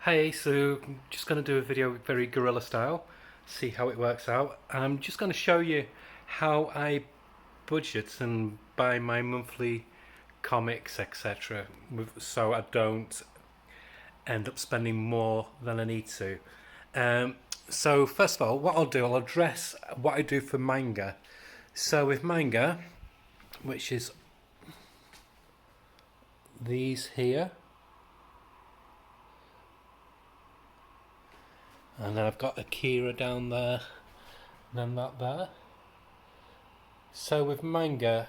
Hey, so I'm just going to do a video very guerrilla style, see how it works out. I'm just going to show you how I budget and buy my monthly comics, etc. So I don't end up spending more than I need to. Um, so first of all, what I'll do, I'll address what I do for manga. So with manga, which is these here, and then I've got Akira down there, and then that there. So with manga,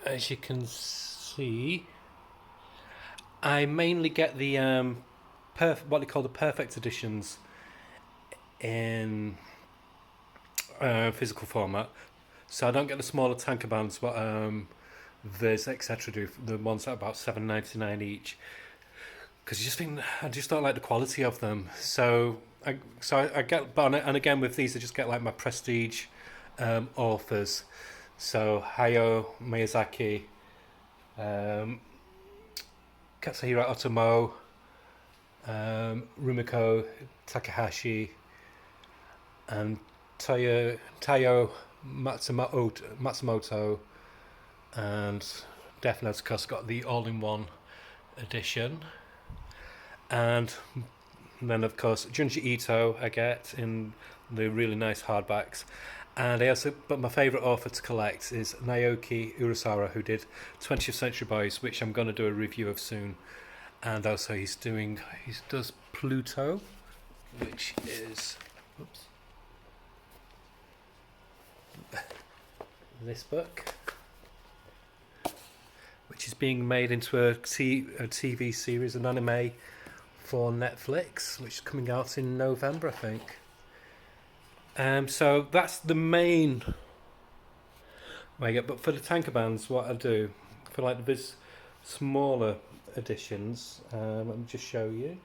as you can see, I mainly get the what they call the perfect editions in physical format. So I don't get the smaller tanker bands, what Viz etc. do. The ones that are about £7.99 each, because I just don't like the quality of them. So I get, and again with these, I just get like my prestige authors. So Hayao Miyazaki, um, Katsuhiro Otomo, Rumiko Takahashi, and Tayo Matsumoto, and Death Note's of course got the all-in-one edition, and then of course Junji Ito I get in the really nice hardbacks. And I also, but my favourite author to collect is Naoki Urasawa, who did 20th Century Boys, which I'm going to do a review of soon. And also he does Pluto, which is this book, which is being made into a TV series, an anime for Netflix, which is coming out in November, I think. So that's the main way I get. But for the tanker bands, what I do for like the smaller editions, let me just show you.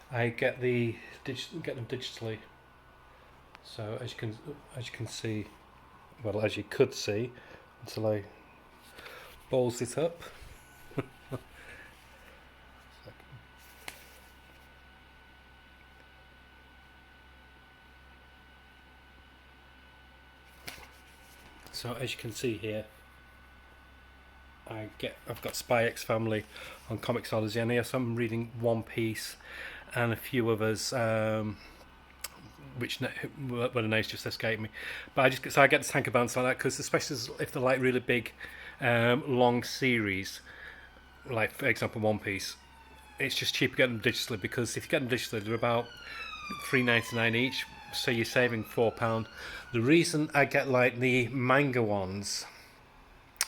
I get get them digitally. So as you can see, well, as you could see, until I balls it up. So as you can see here, I've got Spy X Family on Comixology, and yes, I'm reading One Piece and a few others, which well, the names just escape me. But I get the tanker bands like that because, especially if they're like really big, long series, like for example One Piece, it's just cheaper getting them digitally, because if you get them digitally, they're about £3.99 each, so you're saving £4. The reason I get like the manga ones,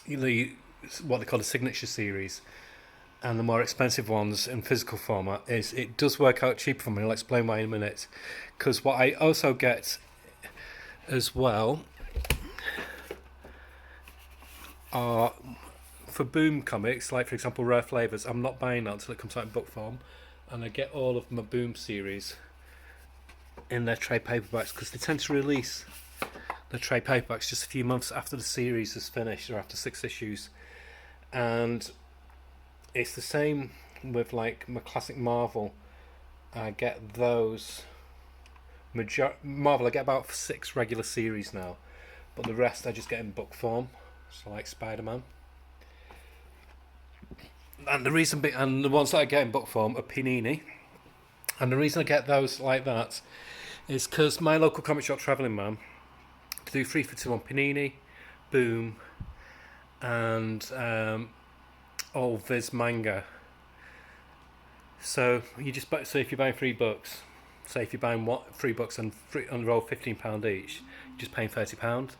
the what they call the signature series, and the more expensive ones in physical format, is it does work out cheaper for me. I'll explain why in a minute. Because what I also get as well are, for Boom comics, like for example Rare Flavors, I'm not buying that until it comes out in book form, and I get all of my Boom series in their trade paperbacks, because they tend to release the trade paperbacks just a few months after the series is finished, or after 6 issues. And it's the same with like my classic Marvel. I get those Marvel, I get about 6 regular series now, but the rest I just get in book form, so like Spider-Man. And the ones that I get in book form are Panini. And the reason I get those like that is because my local comic shop, Travelling Man, to do 3 for 2 on Panini, Boom, and all Viz manga. So if you're buying 3 books, say if you're buying 3 books and roll £15 each, you're just paying £30.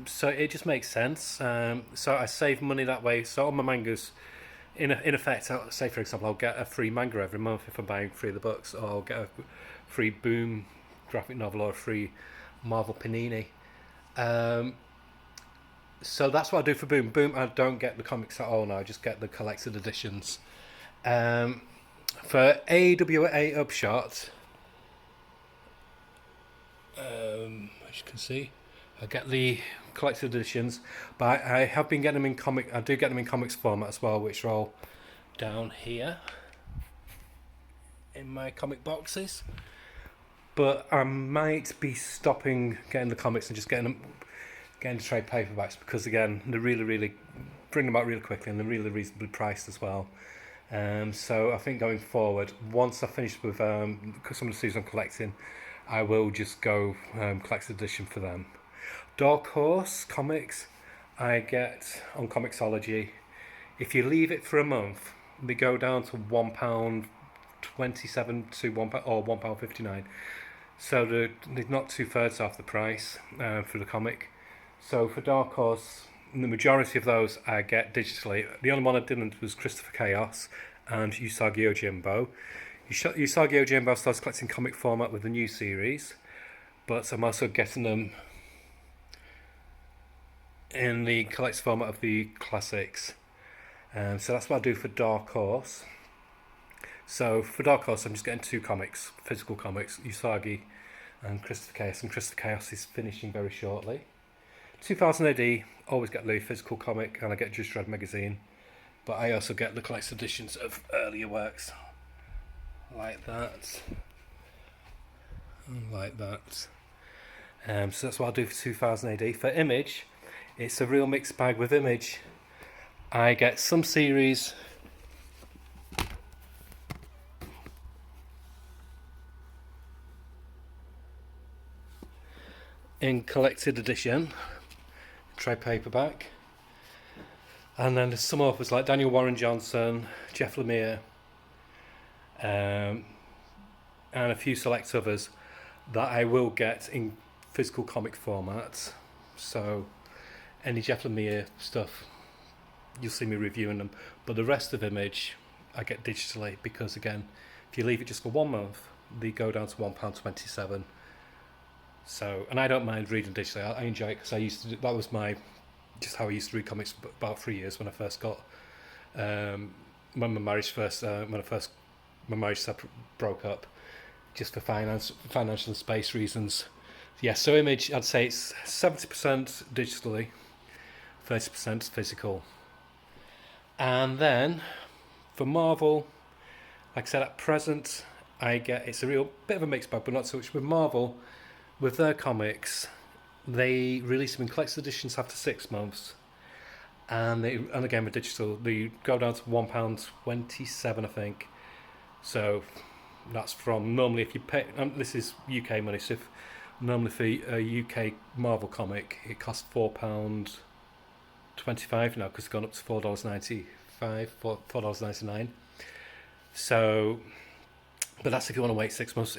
So it just makes sense. So I save money that way. So on my mangas, in effect, say for example, I'll get a free manga every month if I'm buying 3 of the books, or I'll get a free Boom graphic novel or a free Marvel Panini. So that's what I do for Boom. I don't get the comics at all now. I just get the collected editions. For AWA Upshot, as you can see, I get the collected editions, but I have been getting them in comic. I do get them in comics format as well, which are all down here in my comic boxes. But I might be stopping getting the comics and just getting the trade paperbacks because again they're really bring them out really quickly and they're really reasonably priced as well. So I think going forward, once I finish with some of the series I'm collecting, I will just go collected edition for them. Dark Horse comics, I get on Comixology. If you leave it for a month, they go down to £1.27 to £1 or £1.59. So they're not 2/3 off the price for the comic. So for Dark Horse, the majority of those I get digitally. The only one I didn't was Christopher Chaos and Usagi Yojimbo. Usagi Yojimbo starts collecting comic format with the new series, but I'm also getting them in the collected format of the classics. So that's what I do for Dark Horse. So for Dark Horse, I'm just getting two comics, physical comics, Usagi and Christopher Chaos. And Christopher Chaos is finishing very shortly. 2000 AD, always get the physical comic, and I get Just Red magazine. But I also get the collected editions of earlier works, like that, and like that. So that's what I'll do for 2000 AD. For Image, it's a real mixed bag with Image. I get some series in collected edition, trade paperback, and then there's some authors like Daniel Warren Johnson, Jeff Lemire, and a few select others that I will get in physical comic format. So any Jeff Lemire stuff, you'll see me reviewing them, but the rest of Image I get digitally because again, if you leave it just for 1 month, they go down to £1.27. So, and I don't mind reading digitally. I enjoy it because I used to. That was just how I used to read comics for about 3 years when I first got when my marriage broke up, just for financial and space reasons. Yeah, so Image, I'd say it's 70% digitally, 30% physical, and then for Marvel, like I said, at present I get it's a real bit of a mixed bag, but not so much with Marvel. With their comics, they release them in collected editions after 6 months, and again with digital, they go down to £1.27, I think. So that's from normally if you pay. This is UK money, so if normally for a UK Marvel comic, it costs £4.25 now because it's gone up to $4.95, $4.99. So, but that's if you want to wait 6 months.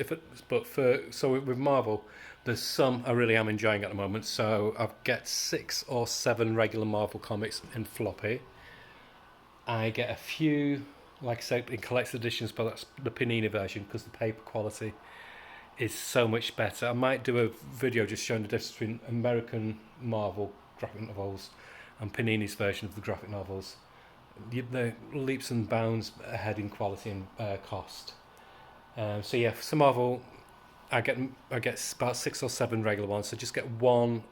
So with Marvel, there's some I really am enjoying at the moment. So I get 6 or 7 regular Marvel comics in floppy. I get a few, like I said, in collected editions, but that's the Panini version because the paper quality is so much better. I might do a video just showing the difference between American Marvel graphic novels and Panini's version of the graphic novels. The leaps and bounds ahead in quality and cost. So yeah, for some Marvel, I get about 6 or 7 regular ones. So just get one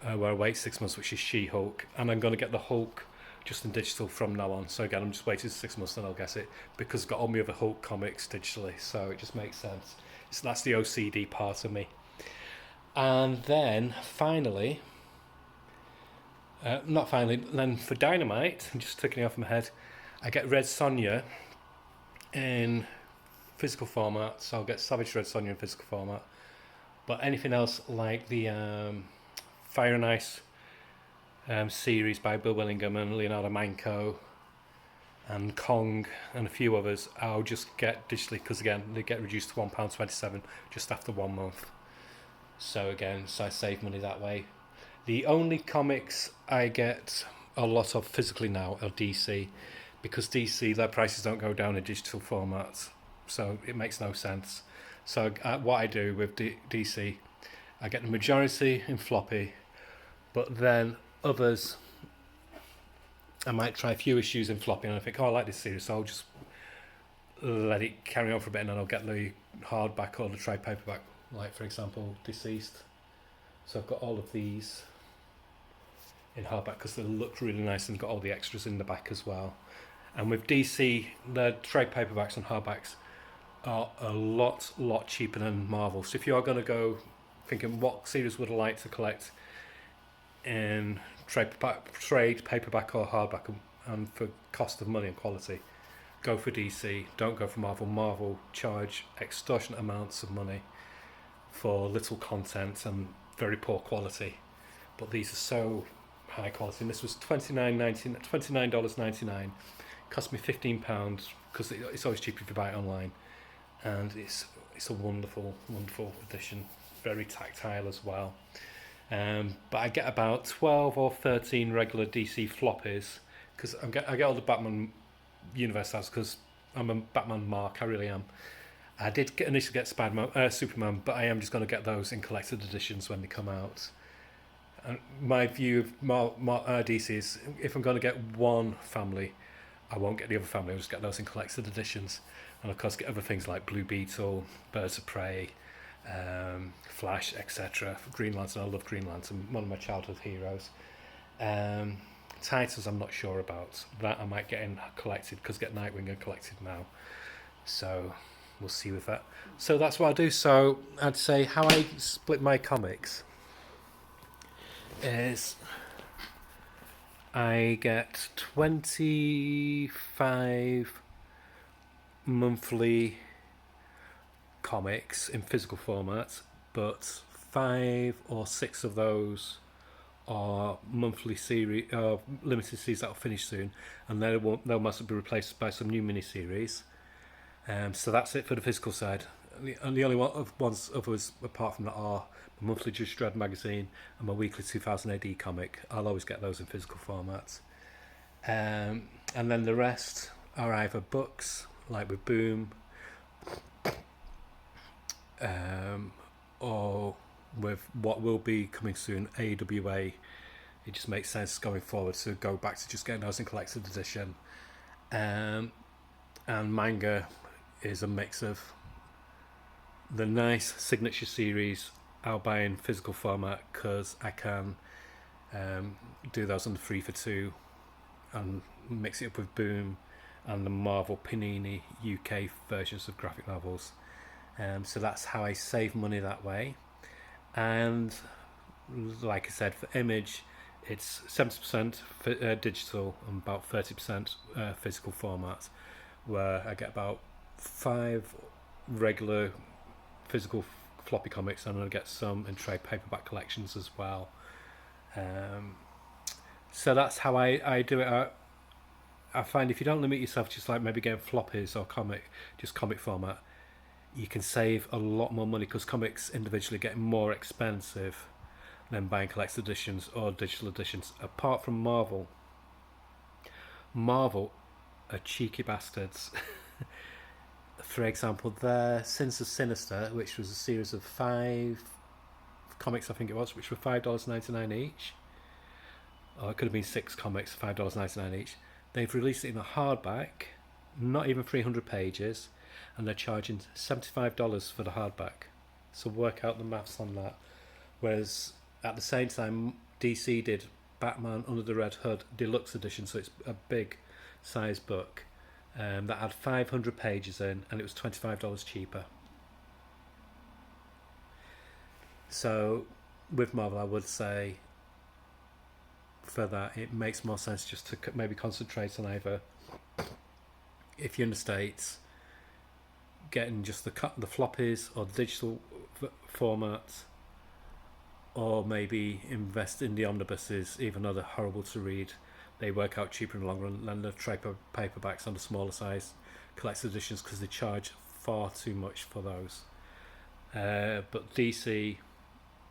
where I wait 6 months, which is She-Hulk, and I'm going to get the Hulk just in digital from now on. So again, I'm just waiting 6 months, then I'll get it because I've got all my other Hulk comics digitally. So it just makes sense. So that's the OCD part of me. And then finally, then for Dynamite, I'm just taking it off my head. I get Red Sonja in physical format, so I'll get Savage Red Sonja in physical format. But anything else like the Fire and Ice series by Bill Willingham and Leonardo Manco and Kong and a few others, I'll just get digitally because again they get reduced to £1.27 just after 1 month. So again, so I save money that way. The only comics I get a lot of physically now are DC, because DC, their prices don't go down in digital formats, so it makes no sense. So what I do with DC, I get the majority in floppy, but then others, I might try a few issues in floppy, and I think, oh, I like this series, so I'll just let it carry on for a bit, and then I'll get the hardback or the trade paperback. Like for example, Deceased. So I've got all of these in hardback because they look really nice and got all the extras in the back as well. And with DC, the trade paperbacks and hardbacks are a lot cheaper than Marvel. So if you are going to go thinking what series would I like to collect in trade paperback or hardback, and for cost of money and quality, go for DC. Don't go for Marvel. Marvel charge extortionate amounts of money for little content and very poor quality. But these are so high quality. And this was $29.99. Cost me £15 because it's always cheaper if you buy it online. And it's a wonderful edition. Very tactile as well. But I get about 12 or 13 regular DC floppies because I get all the Batman universe sets because I'm a Batman mark. I really am. I did initially get Superman, but I am just going to get those in collected editions when they come out. And my view of DC is if I'm going to get one family, I won't get the other family. I'll just get those in collected editions, and of course get other things like Blue Beetle, Birds of Prey, Flash, etc. Green Lantern, I love Green Lantern, one of my childhood heroes. Titans, I'm not sure about. That I might get in collected because get Nightwing in collected now. So we'll see with that. So that's what I do. So I'd say how I split my comics is I get 25 monthly comics in physical format, but 5 or 6 of those are monthly series, limited series that'll finish soon, and they'll must be replaced by some new mini-series. So that's it for the physical side. And the only ones others apart from that are my monthly Judge Dredd magazine and my weekly 2000 AD comic. I'll always get those in physical formats. And then the rest are either books, like with Boom, or with what will be coming soon, AWA. It just makes sense going forward to go back to just getting those in collected edition. And manga is a mix of the nice signature series I'll buy in physical format because I can do those on the 3 for 2 and mix it up with Boom and the Marvel Panini UK versions of graphic novels. So that's how I save money that way. And like I said, for Image, it's 70% digital and about 30% physical format, where I get about 5 regular physical floppy comics, and I get some in trade paperback collections as well. So that's how I do it. I find if you don't limit yourself just like maybe getting floppies or comic format, you can save a lot more money because comics individually get more expensive than buying collected editions or digital editions. Apart from Marvel are cheeky bastards. For example, their Sins of Sinister, which was a series of 5 comics, I think it was, which were $5.99 each. Or it could have been 6 comics, $5.99 each. They've released it in a hardback, not even 300 pages, and they're charging $75 for the hardback. So work out the maths on that. Whereas at the same time, DC did Batman Under the Red Hood Deluxe Edition, so it's a big size book that had 500 pages in, and it was $25 cheaper. So with Marvel, I would say for that it makes more sense just to maybe concentrate on either, if you're in the States, getting just the floppies or the digital format, or maybe invest in the omnibuses, even though they're horrible to read. They work out cheaper in the long run than the trade paperbacks on the smaller size collected editions because they charge far too much for those. But DC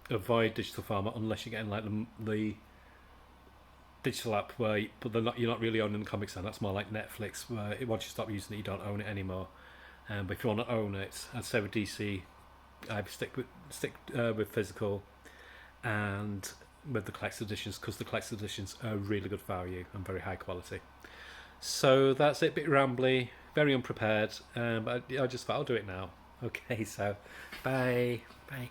avoid digital format unless you're getting like the digital app where, but you're not really owning the comics then. That's more like Netflix, where once you stop using it, you don't own it anymore. But if you want to own it, I'd say with DC, I'd stick with physical and with the collected editions, because the collected editions are really good value and very high quality. So that's it, a bit rambly very unprepared, but I just thought I'll do it now. Okay, so bye. Bye.